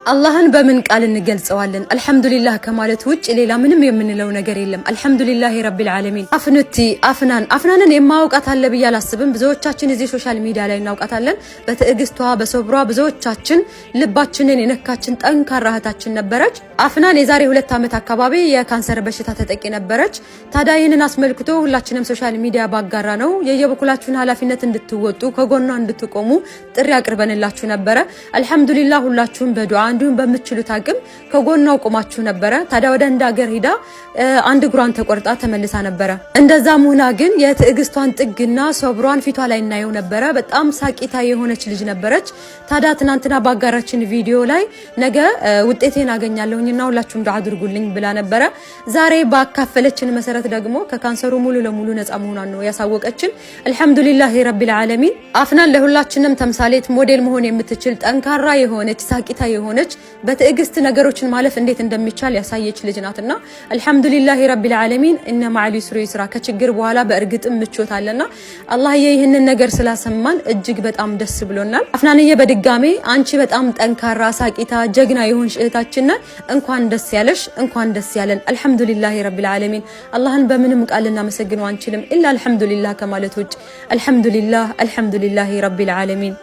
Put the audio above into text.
አላህን በምን ቃል እንገልጸዋለን? አልহামዱሊላህ ከማለት ውጭ ሌላ ምንም የምንለው ነገር የለም። አልহামዱሊላህ ረቢል ዓለሚን። አፍናንን የማውቃት አለ ብዬ አላስብም። ብዙዎቻችን እዚህ ሶሻል ሚዲያ ላይ እናውቃታለን። በትዕግስቷ በሶብሯ ብዙዎቻችን ልባችንን የነካችን ጠንካራ እህታችን ነበረች። አፍናን የዛሬ 2 ዓመት አካባቢ የካንሰር በሽታ ተጠቂ ነበረች። ታዲያ ይህንን አስመልክቶ ሁላችንም ሶሻል ሚዲያ ባጋራ ነው የየበኩላችሁን ኃላፊነት እንድትወጡ ከጎኗ እንድትቆሙ ጥሪ አቅርበንላችሁ ነበረ። አልহামዱሊላህ ሁላችሁም በዱዓ አንዱን በመችሉት አቅም ከጎናው ቆማችሁ ነበረ። ታዲያ ወደ እንደ ሀገር ሄዳ አንድ እግሯን ተቆርጣ ተመልሳ ነበረ። እንደዛም ሆና ግን የትዕግስቷን ጥግና ሶብሯን ፊቷ ላይ እናየው ነበረ። በጣም ሳቂታ የሆነች ልጅ ነበረች። ታዲያ ትናንትና ባጋራችን ቪዲዮ ላይ ነገ ውጤቴን አገኛለሁኝና ሁላችሁም ዱዓ አድርጉልኝ ብላ ነበረ። ዛሬ ባካፈለችን መሰረት ደግሞ ከካንሰሩ ሙሉ ለሙሉ ነፃ መሆኗን ነው ያሳወቀችን። አልহামዱሊላህ ረቢል ዓለሚን። አፍናን ለሁላችንም ተምሳሌት ሞዴል መሆን የምትችል ጠንካራ የሆነች ሳቂታ የሆነች በትዕግስት ነገሮችን ማለፍ እንዴት እንደሚቻል ያሳየች ልጅ ናትና አልহামዱሊላህ ረቢል ዓለሚን። እነ ማዕል ዩስሪ ይስራ። ከችግር በኋላ በእርግጥም ምቾት አለና አላህ ይህንን ነገር ስላሰማን እጅግ በጣም ደስ ብሎናል። አፍናንዬ በድጋሜ አንቺ በጣም ጠንካራ ሳቂታ ጀግና የሆንሽ እህታችን እንኳን ደስ ያለሽ፣ እንኳን ደስ ያለን። አልহামዱሊላህ ረቢል ዓለሚን። አላህን በምንም ቃል እናመሰግነው አንችልም ኢላ አልহামዱሊላህ ከማለት ውጭ። አልহামዱሊላህ ረቢል ዓለሚን።